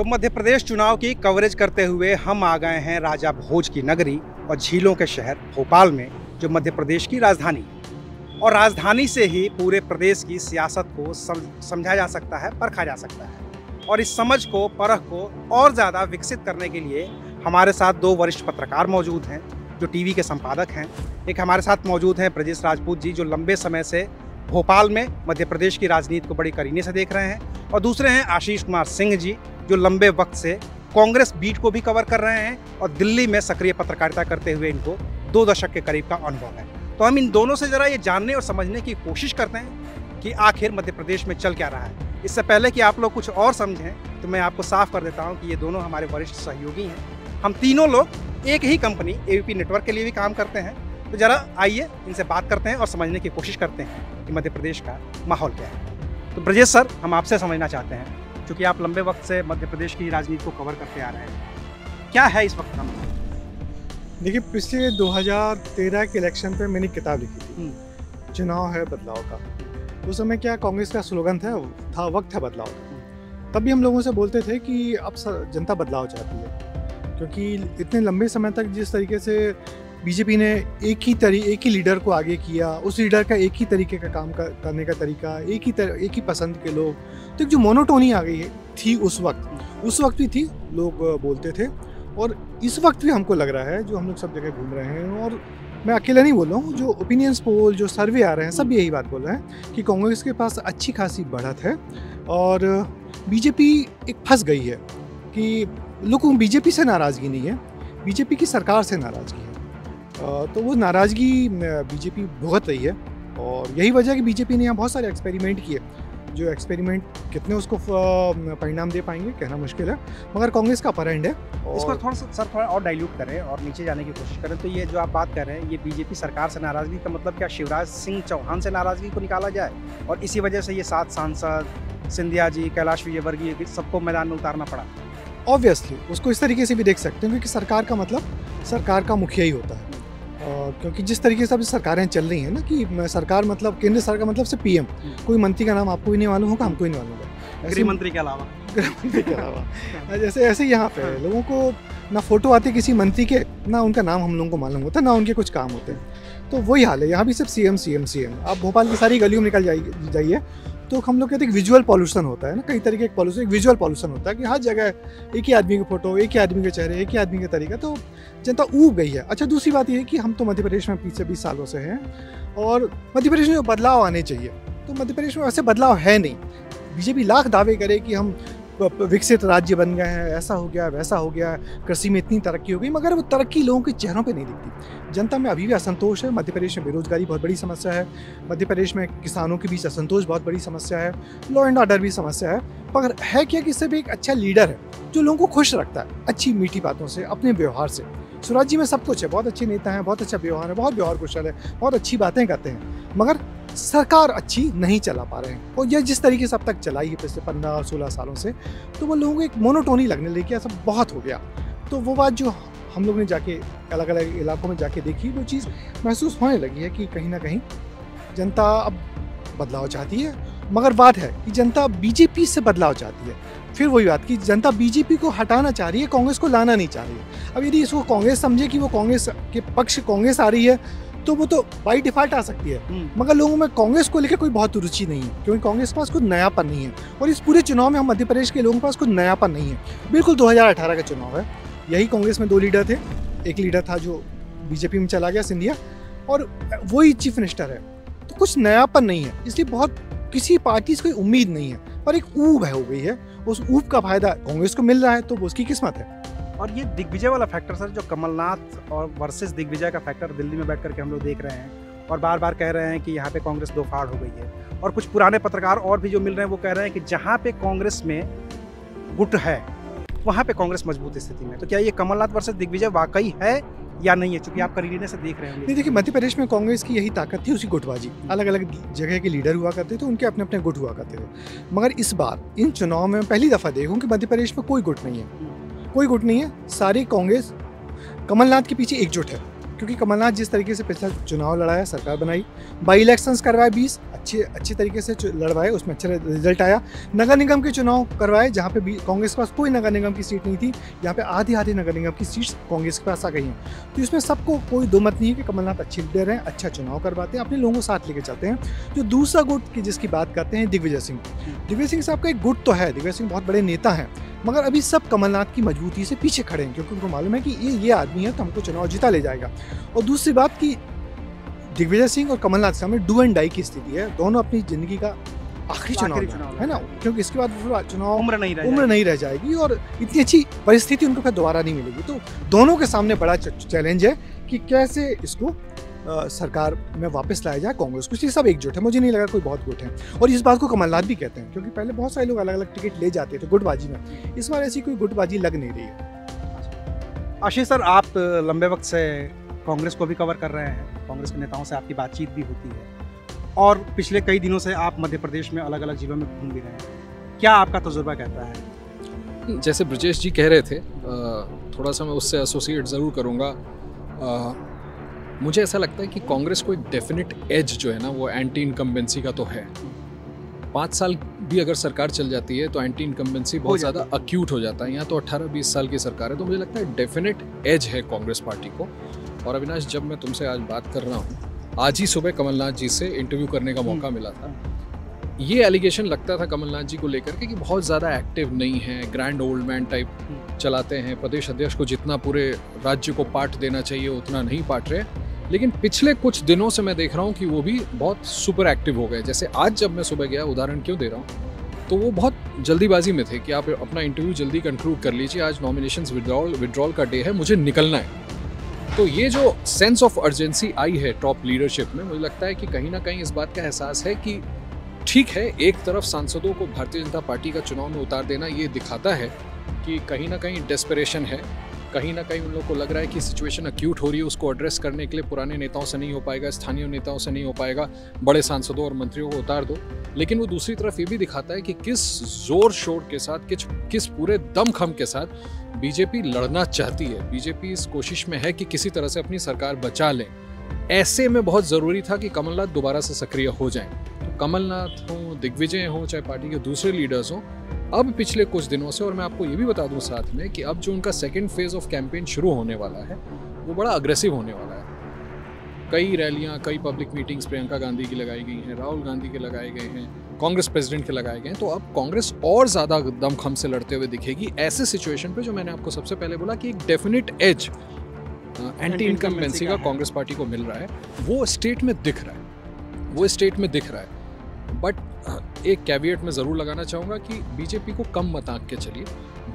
तो मध्य प्रदेश चुनाव की कवरेज करते हुए हम आ गए हैं राजा भोज की नगरी और झीलों के शहर भोपाल में, जो मध्य प्रदेश की राजधानी। और राजधानी से ही पूरे प्रदेश की सियासत को समझा जा सकता है, परखा जा सकता है। और इस समझ को, परख को और ज़्यादा विकसित करने के लिए हमारे साथ दो वरिष्ठ पत्रकार मौजूद हैं जो टीवी के संपादक हैं। एक हमारे साथ मौजूद हैं ब्रजेश राजपूत जी, जो लंबे समय से भोपाल में मध्य प्रदेश की राजनीति को बड़ी करीने से देख रहे हैं। और दूसरे हैं आशीष कुमार सिंह जी, जो लंबे वक्त से कांग्रेस बीट को भी कवर कर रहे हैं और दिल्ली में सक्रिय पत्रकारिता करते हुए इनको 2 दशक के करीब का अनुभव है। तो हम इन दोनों से जरा ये जानने और समझने की कोशिश करते हैं कि आखिर मध्य प्रदेश में चल क्या रहा है। इससे पहले कि आप लोग कुछ और समझें तो मैं आपको साफ कर देता हूं कि ये दोनों हमारे वरिष्ठ सहयोगी हैं। हम तीनों लोग एक ही कंपनी एबीपी नेटवर्क के लिए भी काम करते हैं। तो जरा आइए इनसे बात करते हैं और समझने की कोशिश करते हैं कि मध्य प्रदेश का माहौल क्या है। तो ब्रजेश सर, हम आपसे समझना चाहते हैं, क्योंकि आप लंबे वक्त से मध्य प्रदेश की राजनीति को कवर करते आ रहे हैं। क्या है इस वक्त का माहौल? देखिए, पिछले 2013 के इलेक्शन पे मैंने किताब लिखी थी, चुनाव है बदलाव का। उस समय क्या कांग्रेस का स्लोगन था वक्त है बदलाव का। तब भी हम लोगों से बोलते थे कि अब जनता बदलाव चाहती है, क्योंकि इतने लंबे समय तक जिस तरीके से बीजेपी ने एक ही लीडर को आगे किया, उस लीडर का एक ही तरीके का काम करने का तरीका, एक ही पसंद के लोग, तो एक जो मोनोटोनी आ गई थी उस वक्त भी थी, लोग बोलते थे। और इस वक्त भी हमको लग रहा है, जो हम लोग सब जगह घूम रहे हैं, और मैं अकेला नहीं बोल रहा हूँ, जो ओपिनियंस पोल, जो सर्वे आ रहे हैं, सब यही बात बोल रहे हैं कि कांग्रेस के पास अच्छी खासी बढ़त है और बीजेपी एक फंस गई है। कि लोगों को बीजेपी से नाराज़गी नहीं है, बीजेपी की सरकार से नाराज़गी है। तो वो नाराज़गी बीजेपी भुगत रही है, और यही वजह है कि बीजेपी ने यहाँ बहुत सारे एक्सपेरिमेंट किए। जो एक्सपेरिमेंट कितने उसको परिणाम दे पाएंगे कहना मुश्किल है, मगर कांग्रेस का अपर हैंड है। इसको थोड़ा और डाइल्यूट करें और नीचे जाने की कोशिश करें तो ये जो आप बात कर रहे हैं, ये बीजेपी सरकार से नाराज़गी का मतलब क्या शिवराज सिंह चौहान से नाराज़गी को निकाला जाए और इसी वजह से ये 7 सांसद सिंधिया जी, कैलाश विजयवर्गीय सबको मैदान में उतारना पड़ा? ऑब्वियसली उसको इस तरीके से भी देख सकते हैं, क्योंकि सरकार का मतलब सरकार का मुखिया ही होता है। क्योंकि जिस तरीके से अभी सरकारें चल रही हैं ना, कि सरकार मतलब केंद्र सरकार मतलब से पीएम, कोई मंत्री का नाम आपको ही नहीं मालूम होगा, हमको ही नहीं मालूम होगा, गृह मंत्री के अलावा जैसे यहाँ पे लोगों को ना फोटो आती किसी मंत्री के, ना उनका नाम हम लोगों को मालूम होता, ना उनके कुछ काम होते हैं। तो वही हाल है यहाँ भी, सिर्फ सीएम। आप भोपाल की सारी गलियों में निकल जाइए तो हम लोग कहते हैं विजुअल पॉल्यूशन होता है ना, कई तरीके का पॉल्यूशन, एक विजुअल पॉल्यूशन होता है कि हर जगह एक ही आदमी की फोटो, एक ही आदमी के चेहरे, एक ही आदमी का तरीका, तो जनता ऊब गई है। अच्छा, दूसरी बात यह है कि हम तो मध्य प्रदेश में पिछले 20 सालों से हैं, और मध्य प्रदेश में जो बदलाव आने चाहिए, तो मध्य प्रदेश में वैसे बदलाव है नहीं। बीजेपी लाख दावे करे कि हम विकसित राज्य बन गए हैं, ऐसा हो गया, वैसा हो गया, कृषि में इतनी तरक्की हो गई, मगर वो तरक्की लोगों के चेहरों पे नहीं दिखती। जनता में अभी भी असंतोष है। मध्य प्रदेश में बेरोजगारी बहुत बड़ी समस्या है, मध्य प्रदेश में किसानों के बीच असंतोष बहुत बड़ी समस्या है, लॉ एंड ऑर्डर भी समस्या है। मगर है क्या कि इससे भी एक अच्छा लीडर है जो लोगों को खुश रखता है, अच्छी मीठी बातों से, अपने व्यवहार से। स्वराज जी में सब कुछ है, बहुत अच्छे नेता हैं, बहुत अच्छा व्यवहार है, बहुत व्यवहार कुशल है, बहुत अच्छी बातें करते हैं, मगर सरकार अच्छी नहीं चला पा रहे हैं। और यह जिस तरीके से अब तक चलाई है पिछले 15-16 सालों से, तो वो लोगों को एक मोनोटोनी लगने लगी, ऐसा बहुत हो गया। तो वो बात जो हम लोग ने जाके अलग अलग इलाकों में जाके देखी, वो चीज़ महसूस होने लगी है कि कहीं ना कहीं जनता अब बदलाव चाहती है। मगर बात है कि जनता बीजेपी से बदलाव चाहती है। फिर वही बात कि जनता बीजेपी को हटाना चाह रही है, कांग्रेस को लाना नहीं चाह रही है। अब यदि इसको कांग्रेस समझे कि वो कांग्रेस के पक्ष कांग्रेस आ रही है, तो वो तो बाई डिफॉल्ट आ सकती है, मगर लोगों में कांग्रेस को लेकर कोई बहुत रुचि नहीं है, क्योंकि कांग्रेस के पास कुछ नयापन नहीं है। और इस पूरे चुनाव में हम मध्य प्रदेश के लोगों के पास कुछ नयापन नहीं है। बिल्कुल 2018 का चुनाव है, यही कांग्रेस में 2 लीडर थे, एक लीडर था जो बीजेपी में चला गया, सिंधिया, और वही चीफ मिनिस्टर है। तो कुछ नयापन नहीं है, इसलिए बहुत किसी पार्टी से कोई उम्मीद नहीं है, पर एक ऊब हो गई है। उस ऊब का फायदा कांग्रेस को मिल रहा है, तो वो उसकी किस्मत है। और ये दिग्विजय वाला फैक्टर सर, जो कमलनाथ और वर्सेस दिग्विजय का फैक्टर दिल्ली में बैठ करके हम लोग देख रहे हैं, और बार बार कह रहे हैं कि यहाँ पे कांग्रेस 2 फाड़ हो गई है। और कुछ पुराने पत्रकार और भी जो मिल रहे हैं वो कह रहे हैं कि जहाँ पे कांग्रेस में गुट है वहाँ पे कांग्रेस मजबूत स्थिति में। तो क्या ये कमलनाथ वर्सेस दिग्विजय वाकई है या नहीं है, चूंकि आप करीने से देख रहे हैं? नहीं, देखिए, मध्य प्रदेश में कांग्रेस की यही ताकत थी, उसकी गुटबाजी। अलग अलग जगह के लीडर हुआ करते थे, उनके अपने अपने गुट हुआ करते थे। मगर इस बार इन चुनाव में पहली दफा देखूं कि मध्य प्रदेश में कोई गुट नहीं है, कोई गुट नहीं है। सारी कांग्रेस कमलनाथ के पीछे एकजुट है, क्योंकि कमलनाथ जिस तरीके से पिछला चुनाव लड़ाया, सरकार बनाई, बाई इलेक्शंस करवाए 20 अच्छे तरीके से लड़वाए, उसमें अच्छा रिजल्ट आया। नगर निगम के चुनाव करवाए जहाँ पे कांग्रेस के पास कोई नगर निगम की सीट नहीं थी, यहाँ पे आधी नगर निगम की सीट्स कांग्रेस के पास आ गई हैं। तो इसमें सबको कोई दो मत नहीं है कि कमलनाथ अच्छे लीडर हैं, अच्छा चुनाव करवाते हैं, अपने लोगों को साथ लेके चलते हैं। जो दूसरा गुट की जिसकी बात करते हैं, दिग्विजय सिंह साहब का एक गुट तो है, दिग्विजय सिंह बहुत बड़े नेता हैं, मगर अभी सब कमलनाथ की मजबूती से पीछे खड़े हैं, क्योंकि उनको मालूम है कि ये आदमी है तो हमको चुनाव जिता ले जाएगा। और दूसरी बात कि दिग्विजय सिंह और कमलनाथ सामने डू एंड डाई की स्थिति है, दोनों अपनी जिंदगी का आखिरी चुनाव है ना, क्योंकि इसके बाद चुनाव उम्र नहीं रह जाएगी और इतनी अच्छी परिस्थिति उनको फिर दोबारा नहीं मिलेगी। तो दोनों के सामने बड़ा चैलेंज है कि कैसे इसको सरकार में वापस लाया जाए कांग्रेस को। इसलिए सब एकजुट है, मुझे नहीं लगा कोई बहुत गुट है, और इस बात को कमलनाथ भी कहते हैं, क्योंकि पहले बहुत सारे लोग अलग अलग टिकट ले जाते थे गुटबाजी में, इस बार ऐसी कोई गुटबाजी लग नहीं रही है। आशीष सर, आप लंबे वक्त से कांग्रेस को भी कवर कर रहे हैं, कांग्रेस के नेताओं से आपकी बातचीत भी होती है, और पिछले कई दिनों से आप मध्य प्रदेश में अलग अलग जिलों में घूम भी रहे हैं, क्या आपका तजुर्बा कहता है? जैसे ब्रजेश जी कह रहे थे, थोड़ा सा मैं उससे एसोसिएट ज़रूर करूँगा। मुझे ऐसा लगता है कि कांग्रेस को एक डेफिनेट एज जो है ना, वो एंटी इनकम्बेंसी का तो है। 5 साल भी अगर सरकार चल जाती है तो एंटी इनकम्बेंसी बहुत ज़्यादा अक्यूट हो जाता है। यहाँ तो 18-20 साल की सरकार है, तो मुझे लगता है डेफिनेट एज है कांग्रेस पार्टी को। और अविनाश, जब मैं तुमसे आज बात कर रहा हूँ, आज ही सुबह कमलनाथ जी से इंटरव्यू करने का मौका मिला था। ये एलिगेशन लगता था कमलनाथ जी को लेकर के कि बहुत ज़्यादा एक्टिव नहीं है, ग्रैंड ओल्ड मैन टाइप चलाते हैं, प्रदेश अध्यक्ष को जितना पूरे राज्य को पार्ट देना चाहिए उतना नहीं पार्ट रहे। लेकिन पिछले कुछ दिनों से मैं देख रहा हूँ कि वो भी बहुत सुपर एक्टिव हो गए। जैसे आज जब मैं सुबह गया, उदाहरण क्यों दे रहा हूँ, तो वो बहुत जल्दीबाजी में थे कि आप अपना इंटरव्यू जल्दी कंक्लूड कर लीजिए, आज नॉमिनेशंस विड्रॉल का डे है, मुझे निकलना है। तो ये जो सेंस ऑफ अर्जेंसी आई है टॉप लीडरशिप में, मुझे लगता है कि कहीं ना कहीं इस बात का एहसास है कि ठीक है, एक तरफ सांसदों को भारतीय जनता पार्टी का चुनाव में उतार देना ये दिखाता है कि कहीं ना कहीं डेस्परेशन है, कहीं ना कहीं उन लोगों को लग रहा है कि सिचुएशन अक्यूट हो रही है, उसको एड्रेस करने के लिए पुराने नेताओं से नहीं हो पाएगा, स्थानीय नेताओं से नहीं हो पाएगा, बड़े सांसदों और मंत्रियों को उतार दो। लेकिन वो दूसरी तरफ ये भी दिखाता है कि किस जोर शोर के साथ, किस पूरे दमखम के साथ बीजेपी लड़ना चाहती है। बीजेपी इस कोशिश में है कि किसी तरह से अपनी सरकार बचा लें। ऐसे में बहुत ज़रूरी था कि कमलनाथ दोबारा से सक्रिय हो जाएं। तो कमलनाथ हो, दिग्विजय हो, चाहे पार्टी के दूसरे लीडर्स हों, अब पिछले कुछ दिनों से, और मैं आपको ये भी बता दूं साथ में कि अब जो उनका सेकंड फेज ऑफ कैंपेन शुरू होने वाला है वो बड़ा अग्रेसिव होने वाला है। कई रैलियां, कई पब्लिक मीटिंग्स प्रियंका गांधी की लगाई गई हैं, राहुल गांधी के लगाए गए हैं, कांग्रेस प्रेसिडेंट के लगाए गए हैं। तो अब कांग्रेस और ज़्यादा दमखम से लड़ते हुए दिखेगी ऐसे सिचुएशन पे, जो मैंने आपको सबसे पहले बोला कि एक डेफिनेट एज एंटी इनकम्बेंसी का कांग्रेस पार्टी को मिल रहा है, वो स्टेट में दिख रहा है। बट एक कैविएट में ज़रूर लगाना चाहूँगा कि बीजेपी को कम मत आंक के चलिए।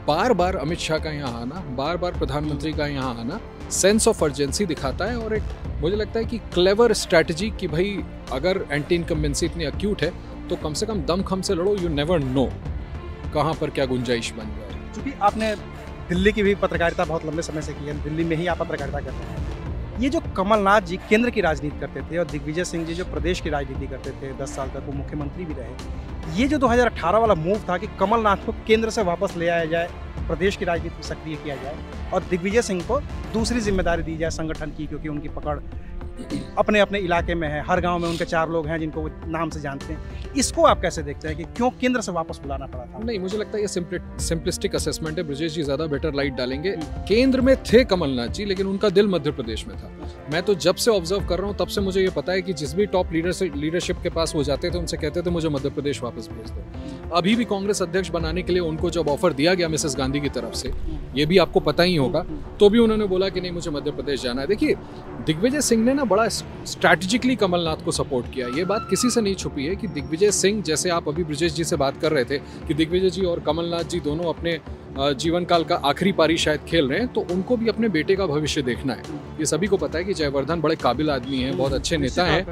बार बार अमित शाह का यहाँ आना, बार बार प्रधानमंत्री का यहाँ आना सेंस ऑफ अर्जेंसी दिखाता है, और एक मुझे लगता है कि क्लेवर स्ट्रैटेजी कि भाई अगर एंटी इनकम्बेंसी इतनी अक्यूट है तो कम से कम दमखम से लड़ो, यू नेवर नो कहाँ पर क्या गुंजाइश बन जाए। क्योंकि आपने दिल्ली की भी पत्रकारिता बहुत लंबे समय से की है, दिल्ली में ही आप पत्रकारिता करते हैं। ये जो कमलनाथ जी केंद्र की राजनीति करते थे और दिग्विजय सिंह जी जो प्रदेश की राजनीति करते थे, 10 साल तक वो मुख्यमंत्री भी रहे, ये जो 2018 वाला मूव था कि कमलनाथ को केंद्र से वापस ले आया जाए, प्रदेश की राजनीति में सक्रिय किया जाए और दिग्विजय सिंह को दूसरी जिम्मेदारी दी जाए संगठन की, क्योंकि उनकी पकड़ अपने अपने इलाके में है, हर गांव में उनके 4 लोग हैं जिनको वो नाम से जानते हैं। इसको आप कैसे देखते हैं कि क्यों केंद्र से वापस बुलाना पड़ा था? नहीं, मुझे लगता है ये सिंपलिस्टिक असेसमेंट है। ब्रजेश जी ज़्यादा बेटर लाइट डालेंगे। केंद्र में थे कमलनाथ जी, लेकिन उनका दिल मध्य प्रदेश में था। मैं तो जब से ऑब्जर्व कर रहा हूँ तब से मुझे ये पता है कि जिस भी टॉप लीडरशिप के पास वो जाते थे, उनसे कहते थे मुझे मध्य प्रदेश वापस भेज दो। अभी भी कांग्रेस अध्यक्ष बनाने के लिए उनको जब ऑफर दिया गया मिसेस गांधी की तरफ से, ये भी आपको पता ही होगा, तो भी उन्होंने बोला कि नहीं, मुझे मध्य प्रदेश जाना है। देखिए, दिग्विजय सिंह ने ना बड़ा स्ट्रैटेजिकली कमलनाथ को सपोर्ट किया। ये बात किसी से नहीं छुपी है कि दिग्विजय सिंह, जैसे आप अभी ब्रजेश जी से बात कर रहे थे कि दिग्विजय जी और कमलनाथ जी दोनों अपने जीवन काल का आखिरी पारी शायद खेल रहे हैं, तो उनको भी अपने बेटे का भविष्य देखना है। ये सभी को पता है कि जयवर्धन बड़े काबिल आदमी हैं, बहुत अच्छे नेता हैं,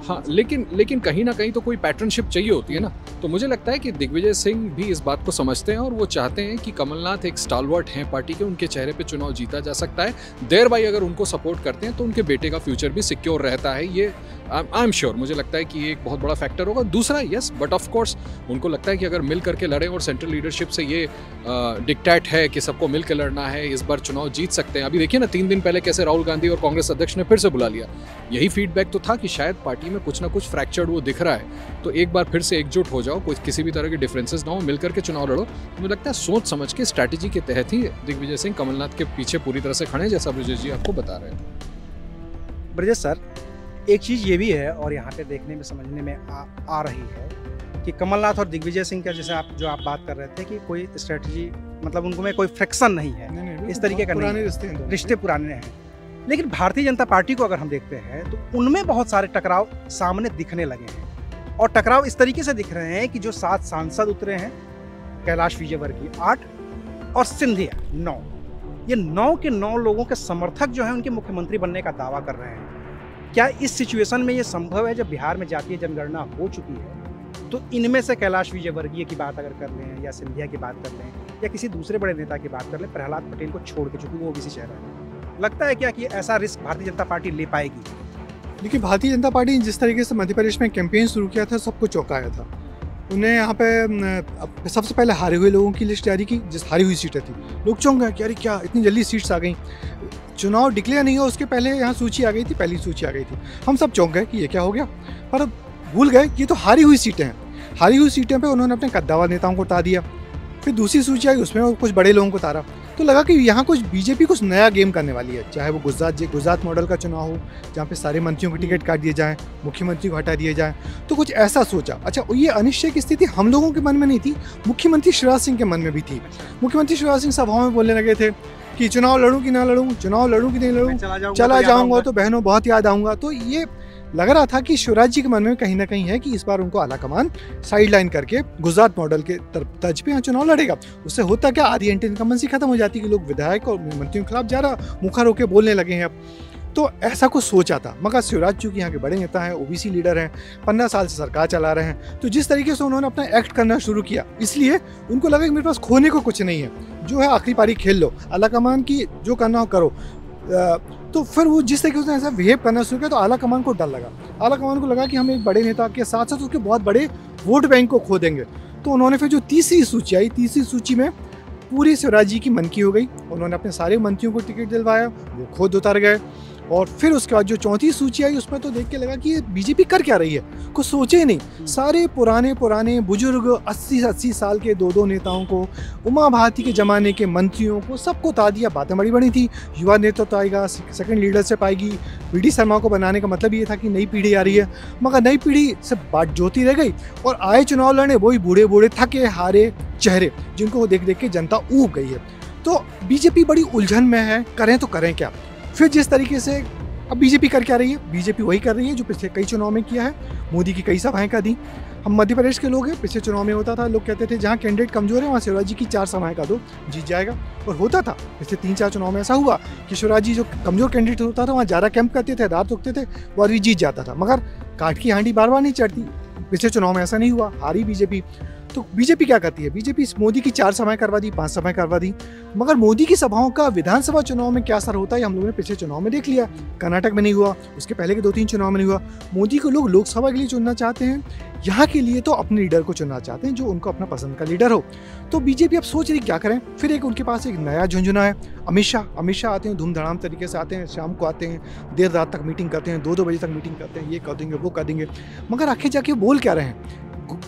हाँ, लेकिन कहीं ना कहीं तो कोई पैटर्नशिप चाहिए होती है ना। तो मुझे लगता है कि दिग्विजय सिंह भी इस बात को समझते हैं और वो चाहते हैं कि कमलनाथ एक स्टालवर्ट हैं पार्टी के, उनके चेहरे पे चुनाव जीता जा सकता है। देर बाई अगर उनको सपोर्ट करते हैं तो उनके बेटे का फ्यूचर भी सिक्योर रहता है। ये आई एम श्योर, मुझे लगता है कि ये एक बहुत बड़ा फैक्टर होगा। दूसरा, यस, बट ऑफ कोर्स उनको लगता है कि अगर मिल करके लड़ें और सेंट्रल लीडरशिप से ये डिक्टेट है कि सबको मिल के लड़ना है, इस बार चुनाव जीत सकते हैं। अभी देखिए ना, 3 दिन पहले कैसे राहुल गांधी और कांग्रेस अध्यक्ष ने फिर से बुला लिया। यही फीडबैक तो था कि शायद पार्टी में कुछ ना कुछ फ्रैक्चर्ड वो दिख रहा है, तो एक बार फिर से एकजुट हो जाओ, कोई किसी भी तरह के डिफरेंसेस ना हो, मिल करके चुनाव लड़ो। मुझे लगता है सोच समझ के स्ट्रैटेजी के तहत ही दिग्विजय सिंह कमलनाथ के पीछे पूरी तरह से खड़े हैं, जैसा ब्रजेश जी आपको बता रहे हैं। ब्रजेश सर, एक चीज़ ये भी है और यहाँ पे देखने में समझने में आ रही है कि कमलनाथ और दिग्विजय सिंह का जैसे आप बात कर रहे थे कि कोई स्ट्रेटजी, मतलब उनको में कोई फ्रिक्शन नहीं है, नहीं, इस तरीके का पुराने नहीं, रिश्ते पुराने हैं। लेकिन भारतीय जनता पार्टी को अगर हम देखते हैं तो उनमें बहुत सारे टकराव सामने दिखने लगे हैं, और टकराव इस तरीके से दिख रहे हैं कि जो 7 सांसद उतरे हैं, कैलाश विजयवर्गीय 8 और सिंधिया 9, ये 9 के 9 लोगों के समर्थक जो हैं उनके मुख्यमंत्री बनने का दावा कर रहे हैं। क्या इस सिचुएशन में ये संभव है, जब बिहार में जातीय जनगणना हो चुकी है, तो इनमें से कैलाश विजयवर्गीय की बात अगर कर लें या सिंधिया की बात कर लें या किसी दूसरे बड़े नेता की बात कर लें, प्रहलाद पटेल को छोड़ के, चूंकि वो ओबीसी चेहरा है, लगता है क्या कि ऐसा रिस्क भारतीय जनता पार्टी ले पाएगी? देखिए, भारतीय जनता पार्टी ने जिस तरीके से मध्य प्रदेश में कैंपेन शुरू किया था, सबको चौंकाया था। उन्हें यहाँ पे सबसे पहले हारे हुए लोगों की लिस्ट जारी की, जिस हारी हुई सीटें थी। लोग चौंक गए कि अरे क्या इतनी जल्दी सीट्स आ गई, चुनाव डिक्लेयर नहीं हो उसके पहले यहाँ सूची आ गई थी, पहली सूची आ गई थी। हम सब चौंक गए कि ये क्या हो गया, पर अब भूल गए ये तो हारी हुई सीटें हैं। हारी हुई सीटें पे उन्होंने अपने कद्दावर नेताओं को उतार दिया। फिर दूसरी सूची आई, उसमें कुछ बड़े लोगों को उतारा। तो लगा कि यहाँ कुछ बीजेपी कुछ नया गेम करने वाली है, चाहे वो गुजरात मॉडल का चुनाव हो, जहाँ पे सारे मंत्रियों के टिकट काट दिए जाएं, मुख्यमंत्री को हटा दिए जाएं। तो कुछ ऐसा सोचा। अच्छा, ये अनिश्चय की स्थिति हम लोगों के मन में नहीं थी, मुख्यमंत्री शिवराज सिंह के मन में भी थी। मुख्यमंत्री शिवराज सिंह सभाओं में बोलने लगे थे कि चुनाव लड़ूं कि ना लड़ूं, चुनाव लड़ूं कि नहीं लड़ूं, चला जाऊंगा तो बहनों बहुत याद आऊंगा। तो ये लग रहा था कि शिवराज जी के मन में कहीं ना कहीं है कि इस बार उनको आलाकमान साइडलाइन करके गुजरात मॉडल के तर्ज पे यहाँ चुनाव लड़ेगा। उससे होता क्या, आधी एंटी इनकम्बेंसी खत्म हो जाती कि लोग विधायक और मंत्रियों के खिलाफ ज़्यादा मुखर होकर बोलने लगे हैं अब। तो ऐसा कुछ सोचा था, मगर शिवराज चूंकि यहाँ के बड़े नेता हैं, ओबीसी लीडर हैं, 15 साल से सरकार चला रहे हैं, तो जिस तरीके से उन्होंने अपना एक्ट करना शुरू किया, इसलिए उनको लगा कि मेरे पास खोने को कुछ नहीं है, जो है आखिरी पारी खेल लो, आलाकमान की जो करना हो करो। तो फिर वो जिस तरीके से ऐसा बिहेव करना शुरू किया, तो आला कमान को डर लगा। आला कमान को लगा कि हम एक बड़े नेता के साथ साथ उसके बहुत बड़े वोट बैंक को खो देंगे। तो उन्होंने फिर जो तीसरी सूची आई, तीसरी सूची में पूरी शिवराज जी की मन की हो गई। उन्होंने अपने सारे मंत्रियों को टिकट दिलवाया, वो खुद उतर गए। और फिर उसके बाद जो चौथी सूची आई, उसमें तो देख के लगा कि ये बीजेपी कर क्या रही है, कुछ सोचे ही नहीं। सारे पुराने बुजुर्ग 80 साल के 2 नेताओं को, उमा भारती के ज़माने के मंत्रियों को, सबको उतार दिया। बातें बड़ी बड़ी थी, युवा नेतृत्व आएगा, सेकंड लीडरशिप आएगी। वीडी शर्मा को बनाने का मतलब ये था कि नई पीढ़ी आ रही है, मगर नई पीढ़ी से बात जोती रह गई और आए चुनाव लड़ने वही बूढ़े थके हारे चेहरे, जिनको देख देख के जनता ऊब गई है। तो बीजेपी बड़ी उलझन में है, करें तो करें क्या। फिर जिस तरीके से अब बीजेपी कर क्या रही है, बीजेपी वही कर रही है जो पिछले कई चुनाव में किया है। मोदी की कई सभाएं कर दी। हम मध्य प्रदेश के लोग हैं, पिछले चुनाव में होता था, लोग कहते थे जहाँ कैंडिडेट कमजोर है वहाँ शिवराज जी की 4 सभाएं का दो, जीत जाएगा। और होता था, पिछले 3-4 चुनाव में ऐसा हुआ कि शिवराज जी जो कमजोर कैंडिडेट होता था वहाँ ज़्यादा कैंप करते थे, रात रुकते थे, वो आदमी जीत जाता था। मगर काट की हांडी बार नहीं चढ़ती। पिछले चुनाव में ऐसा नहीं हुआ, हारी बीजेपी। तो बीजेपी क्या करती है, बीजेपी मोदी की 4 सभाएं करवा दी, 5 सभाएं करवा दी। मगर मोदी की सभाओं का विधानसभा चुनाव में क्या असर होता है, हम लोगों ने पिछले चुनाव में देख लिया। कर्नाटक में नहीं हुआ, उसके पहले के 2-3 चुनाव में नहीं हुआ। मोदी को लोग लोकसभा के लिए चुनना चाहते हैं, यहाँ के लिए तो अपने लीडर को चुनना चाहते हैं जो उनको अपना पसंद का लीडर हो। तो बीजेपी अब सोच रही क्या करें। फिर एक उनके पास एक नया झुंझुना है, अमित शाह आते हैं, धूमधड़ाम तरीके से आते हैं, शाम को आते हैं, देर रात तक मीटिंग करते हैं, 2-2 बजे तक मीटिंग करते हैं, ये कर देंगे वो कर देंगे। मगर आखिर जाके बोल क्या रहे हैं,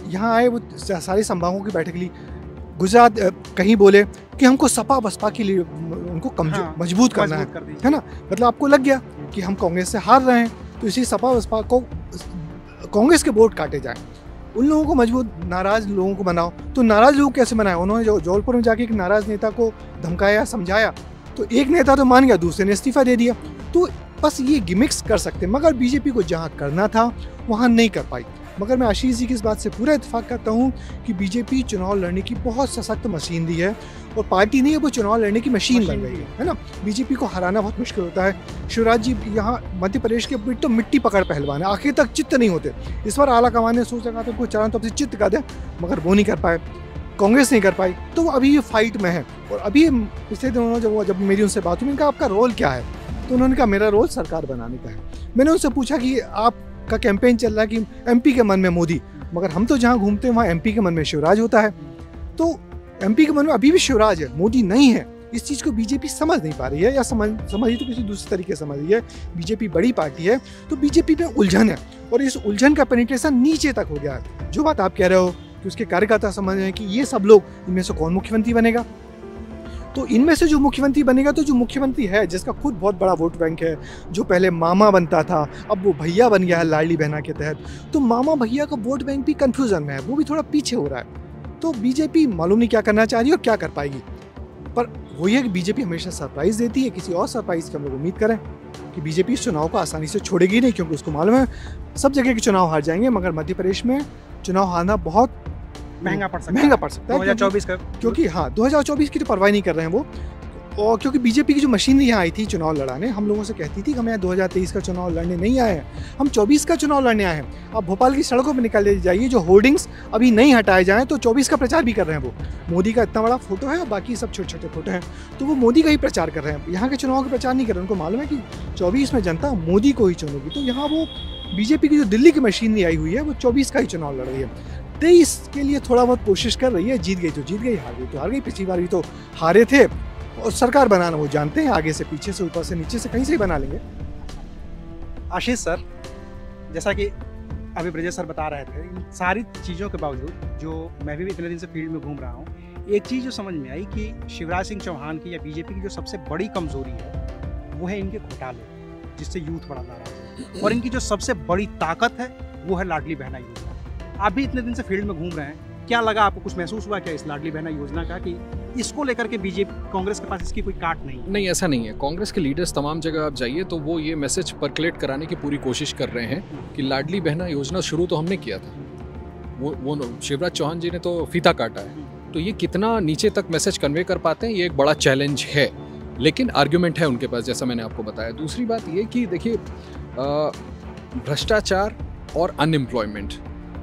यहाँ आए वो सारे संभागों की बैठक ली, गुजरात कहीं बोले कि हमको सपा बसपा के लिए उनको कमजोर मजबूत करना है ना। मतलब आपको लग गया कि हम कांग्रेस से हार रहे हैं, तो इसी सपा बसपा को कांग्रेस के वोट काटे जाएं, उन लोगों को मजबूत, नाराज लोगों को बनाओ। तो नाराज लोग कैसे बनाए, उन्होंने जो जौलपुर में जाके एक नाराज नेता को धमकाया, समझाया, तो एक नेता तो मान गया, दूसरे ने इस्तीफा दे दिया। तो बस ये गिमिक्स कर सकते, मगर बीजेपी को जहाँ करना था वहाँ नहीं कर पाई। मगर मैं आशीष जी की इस बात से पूरा इत्तेफाक करता हूँ कि बीजेपी चुनाव लड़ने की बहुत सशक्त मशीनरी है, और पार्टी नहीं है, वो चुनाव लड़ने की मशीन बन गई है ना। बीजेपी को हराना बहुत मुश्किल होता है। शिवराज जी यहाँ मध्य प्रदेश के तो मिट्टी पकड़ पहलवान है, आखिर तक चित्त नहीं होते। इस बार आला कमान ने सोचा था उनको चारों तरफ से चित्त कर दे, मगर वो नहीं कर पाए, कांग्रेस नहीं कर पाई। तो वो अभी ये फाइट में है। और अभी पिछले दिनों जब मेरी उनसे बात हुई, मैंने कहा आपका रोल क्या है, तो उन्होंने कहा मेरा रोल सरकार बनाने का है। मैंने उनसे पूछा कि आप का कैंपेन चल रहा है कि एमपी के मन में मोदी, मगर हम तो जहाँ घूमते हैं वहाँ एमपी के मन में शिवराज होता है। तो एमपी के मन में अभी भी शिवराज है, मोदी नहीं है। इस चीज़ को बीजेपी समझ नहीं पा रही है, या समझी तो किसी दूसरे तरीके से समझ रही है। बीजेपी बड़ी पार्टी है, तो बीजेपी में उलझन है, और इस उलझन का पेनिट्रेशन नीचे तक हो गया है। जो बात आप कह रहे हो कि उसके कार्यकर्ता समझ रहे हैं कि ये सब लोग, इनमें से कौन मुख्यमंत्री बनेगा, तो इनमें से जो मुख्यमंत्री बनेगा, तो जो मुख्यमंत्री है जिसका खुद बहुत बड़ा वोट बैंक है, जो पहले मामा बनता था अब वो भैया बन गया है लाडली बहना के तहत, तो मामा भैया का वोट बैंक भी कंफ्यूजन में है, वो भी थोड़ा पीछे हो रहा है। तो बीजेपी मालूम नहीं क्या करना चाह रही है और क्या कर पाएगी। पर वही है कि बीजेपी हमेशा सरप्राइज देती है, किसी और सरप्राइज की हम लोग उम्मीद करें कि बीजेपी इस चुनाव को आसानी से छोड़ेगी नहीं, क्योंकि उसको मालूम है सब जगह के चुनाव हार जाएंगे, मगर मध्य प्रदेश में चुनाव हारना बहुत महंगा पड़ सकता है 2024 का, क्योंकि हाँ 2024 की तो परवाह नहीं कर रहे हैं वो। और क्योंकि बीजेपी की जो मशीनरी यहाँ आई थी चुनाव लड़ाने, हम लोगों से कहती थी कि हम यहाँ 2023 का चुनाव लड़ने नहीं आए हैं, हम 24 का चुनाव लड़ने आए हैं। अब भोपाल की सड़कों पर निकाले जाइए, जो होर्डिंग्स अभी नहीं हटाए जाएँ तो 24 का प्रचार भी कर रहे हैं। वो मोदी का इतना बड़ा फोटो है और बाकी सब छोटे छोटे फोटो हैं, तो वो मोदी का ही प्रचार कर रहे हैं, यहाँ के चुनाव का प्रचार नहीं कर रहे हैं। उनको मालूम है कि 24 में जनता मोदी को ही चुनेगी, तो यहाँ वो बीजेपी की जो दिल्ली की मशीनरी आई हुई है वो 24 का ही चुनाव लड़ रही है। 23 के लिए थोड़ा बहुत कोशिश कर रही है, जीत गई तो जीत गई, हार गई तो हार गई। पिछली बार भी तो हारे थे, और सरकार बनाना वो जानते हैं, आगे से पीछे से ऊपर से नीचे से कहीं से ही बना लेंगे। आशीष सर, जैसा कि अभी ब्रजेश सर बता रहे थे, इन सारी चीज़ों के बावजूद जो मैं भी इतने दिन से फील्ड में घूम रहा हूँ, एक चीज़ जो समझ में आई कि शिवराज सिंह चौहान की या बीजेपी की जो सबसे बड़ी कमजोरी है वो है इनके घोटाले, जिससे यूथ बड़ा नाराज है, और इनकी जो सबसे बड़ी ताकत है वो है लाडली बहना योजना। आप भी इतने दिन से फील्ड में घूम रहे हैं, क्या लगा आपको, कुछ महसूस हुआ क्या इस लाडली बहना योजना का कि इसको लेकर के बीजेपी कांग्रेस के पास इसकी कोई काट नहीं? नहीं, ऐसा नहीं है। कांग्रेस के लीडर्स तमाम जगह आप जाइए तो वो ये मैसेज परकुलेट कराने की पूरी कोशिश कर रहे हैं कि लाडली बहना योजना शुरू तो हमने किया था, वो शिवराज चौहान जी ने तो फीता काटा है, तो ये कितना नीचे तक मैसेज कन्वे कर पाते हैं ये एक बड़ा चैलेंज है, लेकिन आर्ग्यूमेंट है उनके पास, जैसा मैंने आपको बताया। दूसरी बात ये कि देखिए, भ्रष्टाचार और अनएम्प्लॉयमेंट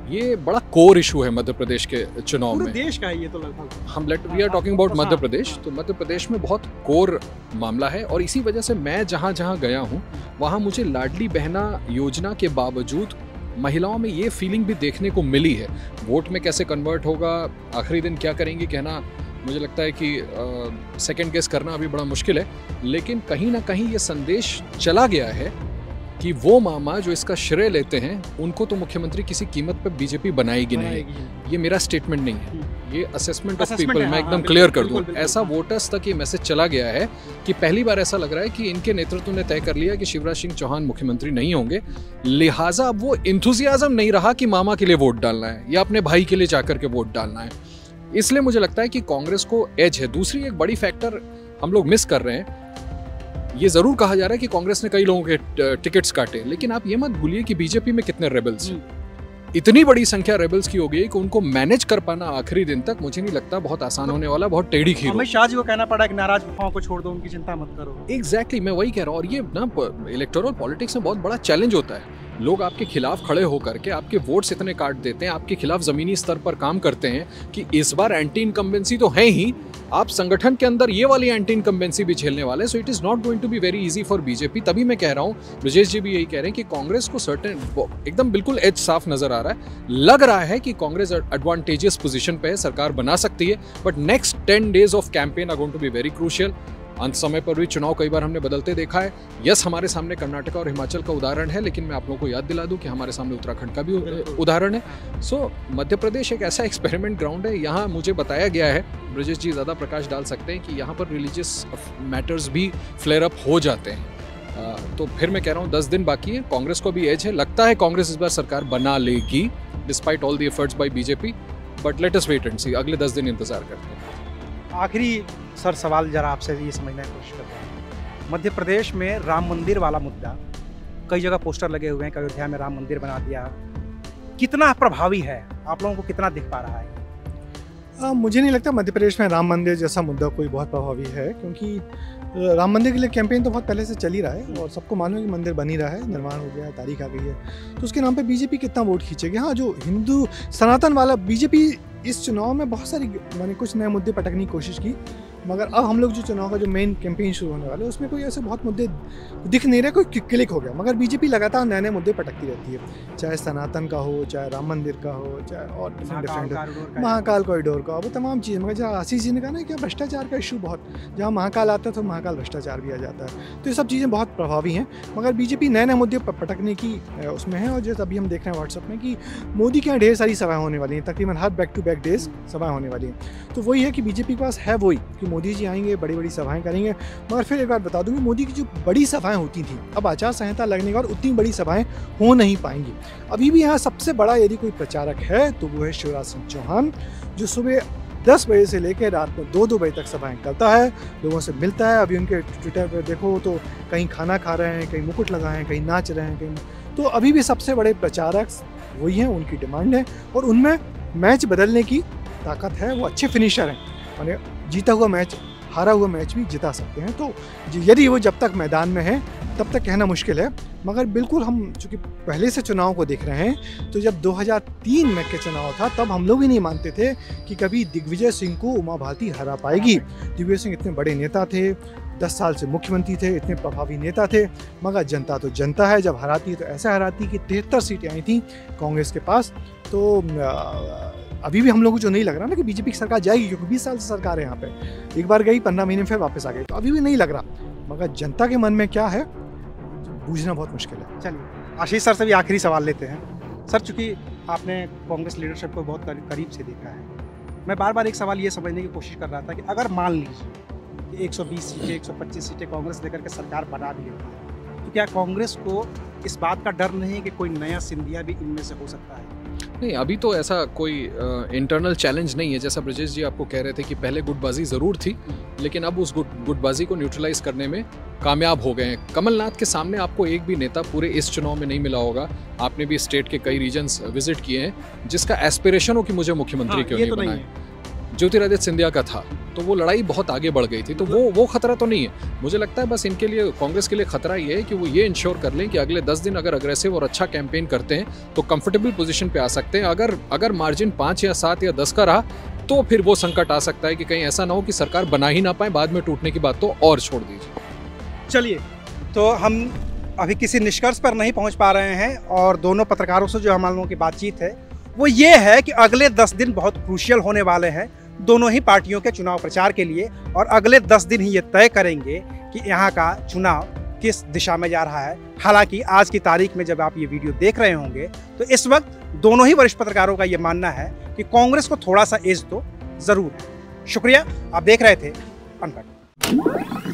ये बड़ा कोर इशू है मध्य प्रदेश के चुनाव में। देश का है ये तो लगभग, we are talking about Madhya Pradesh, तो मध्य प्रदेश में बहुत कोर मामला है, और इसी वजह से मैं जहाँ जहाँ गया हूँ वहाँ मुझे लाडली बहना योजना के बावजूद महिलाओं में ये फीलिंग भी देखने को मिली है। वोट में कैसे कन्वर्ट होगा, आखिरी दिन क्या करेंगे, कहना मुझे लगता है कि सेकंड गेस करना अभी बड़ा मुश्किल है, लेकिन कहीं ना कहीं ये संदेश चला गया है कि वो मामा जो इसका श्रेय लेते हैं उनको तो मुख्यमंत्री किसी कीमत पर बीजेपी बनाएगी नहीं। ये मेरा स्टेटमेंट नहीं है, ये असेसमेंट ऑफ पीपल, मैं एकदम क्लियर कर दूं। ऐसा वोटर्स तक ये मैसेज चला गया है कि पहली बार ऐसा लग रहा है कि इनके नेतृत्व ने तय कर लिया कि शिवराज सिंह चौहान मुख्यमंत्री नहीं होंगे, लिहाजा अब वो इंथुजियाज्म नहीं रहा कि मामा के लिए वोट डालना है या अपने भाई के लिए जाकर के वोट डालना है। इसलिए मुझे लगता है कि कांग्रेस को एज है। दूसरी एक बड़ी फैक्टर हम लोग मिस कर रहे हैं, ये जरूर कहा जा रहा है कि कांग्रेस ने कई लोगों के टिकट्स काटे, लेकिन आप ये मत भूलिए कि बीजेपी में कितने रेबल्स, इतनी बड़ी संख्या रेबल्स की हो गई कि उनको मैनेज कर पाना आखिरी दिन तक मुझे नहीं लगता बहुत आसान होने वाला, बहुत टेढ़ी खीर। अमित शाह जी को कहना पड़ा कि नाराज वफाओं को छोड़ दो, उनकी चिंता मत करो। एग्जैक्टली, मैं वही कह रहा हूँ। और ये ना इलेक्टोरल पॉलिटिक्स में बहुत बड़ा चैलेंज होता है। लोग आपके खिलाफ खड़े होकर के आपके वोट्स इतने काट देते हैं, आपके खिलाफ जमीनी स्तर पर काम करते हैं कि इस बार एंटी इनकम्बेंसी तो है ही, आप संगठन के अंदर ये वाली एंटी इनकम्बेंसी भी झेलने वाले। So it is not going to be very easy for BJP. तभी मैं कह रहा हूँ, ब्रजेश जी भी यही कह रहे हैं कि कांग्रेस को सर्टेन एकदम बिल्कुल एज साफ नजर आ रहा है। लग रहा है कि कांग्रेस एडवांटेजियस पोजीशन पे है, सरकार बना सकती है, but next 10 days of campaign are going to be very crucial. अंत समय पर भी चुनाव कई बार हमने बदलते देखा है। यस, हमारे सामने कर्नाटक और हिमाचल का उदाहरण है, लेकिन मैं आप लोगों को याद दिला दूं कि हमारे सामने उत्तराखंड का भी उदाहरण है। सो मध्य प्रदेश एक ऐसा एक्सपेरिमेंट ग्राउंड है। यहाँ मुझे बताया गया है, ब्रजेश जी ज़्यादा प्रकाश डाल सकते हैं, कि यहाँ पर रिलीजियस मैटर्स भी फ्लेयर अप हो जाते हैं। तो फिर मैं कह रहा हूँ 10 दिन बाकी है, कांग्रेस को भी एज है। लगता है कांग्रेस इस बार सरकार बना लेगी despite all the efforts by BJP, but let us wait and see. अगले 10 दिन इंतजार करते हैं। आखिरी सर सवाल जरा आपसे ये समझने की कोशिश करता हूँ, मध्य प्रदेश में राम मंदिर वाला मुद्दा, कई जगह पोस्टर लगे हुए हैं कि अयोध्या में राम मंदिर बना दिया, कितना प्रभावी है, आप लोगों को कितना दिख पा रहा है? मुझे नहीं लगता मध्य प्रदेश में राम मंदिर जैसा मुद्दा कोई बहुत प्रभावी है, क्योंकि राम मंदिर के लिए कैंपेन तो बहुत पहले से चल ही रहा है और सबको मालूम है कि मंदिर बन ही रहा है, निर्माण हो गया है, तारीख आ गई है, तो उसके नाम पे बीजेपी कितना वोट खींचेगी। हाँ, जो हिंदू सनातन वाला, बीजेपी इस चुनाव में बहुत सारी, मैंने कुछ नए मुद्दे पटकने की कोशिश की, मगर अब हम लोग जो चुनाव का जो मेन कैंपेन शुरू होने वाला है उसमें कोई ऐसे बहुत मुद्दे दिख नहीं रहे, कोई क्लिक हो गया। मगर बीजेपी लगातार नए नए मुद्दे पटकती रहती है, चाहे सनातन का हो, चाहे राम मंदिर का हो, चाहे और डिफरेंट महाकाल कॉरिडोर का, वो तमाम चीज़ें। मगर जहाँ आशीष जी ने कहा ना क्या भ्रष्टाचार का इशू बहुत, जहाँ महाकाल आता है तो महाकाल भ्रष्टाचार भी आ जाता है। तो ये सब चीज़ें बहुत प्रभावी हैं। मगर बीजेपी नए नए मुद्दे पटकने की उसमें है। और जैसे अभी हम देख रहे हैं व्हाट्सएप में कि मोदी के यहाँ ढेर सारी सभाएं होने वाली हैं, तकरीबन हर बैक टू बैक डेज सभाएं होने वाली हैं। तो वही है कि बीजेपी के पास है वही कि मोदी जी आएंगे, बड़ी बड़ी सभाएं करेंगे। मगर फिर एक बात बता दूं कि मोदी की जो बड़ी सभाएं होती थी, अब आचार संहिता लगने के बाद उतनी बड़ी सभाएं हो नहीं पाएंगी। अभी भी यहाँ सबसे बड़ा यदि कोई प्रचारक है तो वो है शिवराज सिंह चौहान, जो सुबह 10 बजे से लेकर रात में 2-2 बजे तक सभाएं करता है, लोगों से मिलता है। अभी उनके ट्विटर पर देखो तो कहीं खाना खा रहे हैं, कहीं मुकुट लगाए हैं, कहीं नाच रहे हैं, कहीं। तो अभी भी सबसे बड़े प्रचारक वही हैं, उनकी डिमांड है और उनमें मैच बदलने की ताकत है। वो अच्छे फिनिशर हैं, माने जीता हुआ मैच, हारा हुआ मैच भी जिता सकते हैं। तो यदि वो जब तक मैदान में है तब तक कहना मुश्किल है। मगर बिल्कुल हम चूँकि पहले से चुनाव को देख रहे हैं, तो जब 2003 में के चुनाव था तब हम लोग ही नहीं मानते थे कि कभी दिग्विजय सिंह को उमा भारती हरा पाएगी। दिग्विजय सिंह इतने बड़े नेता थे, 10 साल से मुख्यमंत्री थे, इतने प्रभावी नेता थे। मगर जनता तो जनता है, जब हराती है तो ऐसा हराती कि 73 सीटें आई थी कांग्रेस के पास। तो अभी भी हम लोगों को जो नहीं लग रहा ना कि बीजेपी की सरकार जाएगी, क्योंकि 20 साल से सरकार है यहाँ पे। एक बार गई, 15 महीने में फिर वापस आ गई, तो अभी भी नहीं लग रहा। मगर जनता के मन में क्या है बूझना बहुत मुश्किल है। चलिए आशीष सर से भी आखिरी सवाल लेते हैं। सर, चूँकि आपने कांग्रेस लीडरशिप को बहुत करीब से देखा है, मैं बार बार एक सवाल ये समझने की कोशिश कर रहा था कि अगर मान लीजिए कि 120 सीटें 125 सीटें कांग्रेस लेकर के सरकार बना भी लेती है, तो क्या कांग्रेस को इस बात का डर नहीं है कि कोई नया सिंधिया भी इनमें से हो सकता है? नहीं, अभी तो ऐसा कोई इंटरनल चैलेंज नहीं है। जैसा ब्रजेश जी आपको कह रहे थे कि पहले गुटबाजी ज़रूर थी, लेकिन अब उस गुटबाजी को न्यूट्रलाइज करने में कामयाब हो गए हैं। कमलनाथ के सामने आपको एक भी नेता पूरे इस चुनाव में नहीं मिला होगा, आपने भी स्टेट के कई रीजन्स विजिट किए हैं, जिसका एस्पिरेशन हो कि मुझे मुख्यमंत्री क्यों नहीं बनाए। ज्योतिरादित्य सिंधिया का था, तो वो लड़ाई बहुत आगे बढ़ गई थी, तो वो खतरा तो नहीं है। मुझे लगता है बस इनके लिए, कांग्रेस के लिए खतरा ये है कि वो ये इंश्योर कर लें कि अगले 10 दिन अगर अग्रेसिव और अच्छा कैंपेन करते हैं तो कंफर्टेबल पोजीशन पे आ सकते हैं। अगर मार्जिन 5 या 7 या 10 का रहा तो फिर वो संकट आ सकता है कि कहीं ऐसा ना हो कि सरकार बना ही ना पाए, बाद में टूटने की बात तो और छोड़ दीजिए। चलिए, तो हम अभी किसी निष्कर्ष पर नहीं पहुंच पा रहे हैं, और दोनों पत्रकारों से जो हम लोगों की बातचीत है वो ये है कि अगले 10 दिन बहुत क्रूशियल होने वाले हैं दोनों ही पार्टियों के चुनाव प्रचार के लिए, और अगले 10 दिन ही ये तय करेंगे कि यहाँ का चुनाव किस दिशा में जा रहा है। हालांकि आज की तारीख में जब आप ये वीडियो देख रहे होंगे तो इस वक्त दोनों ही वरिष्ठ पत्रकारों का ये मानना है कि कांग्रेस को थोड़ा सा एज तो जरूर है। शुक्रिया, आप देख रहे थे अनकट।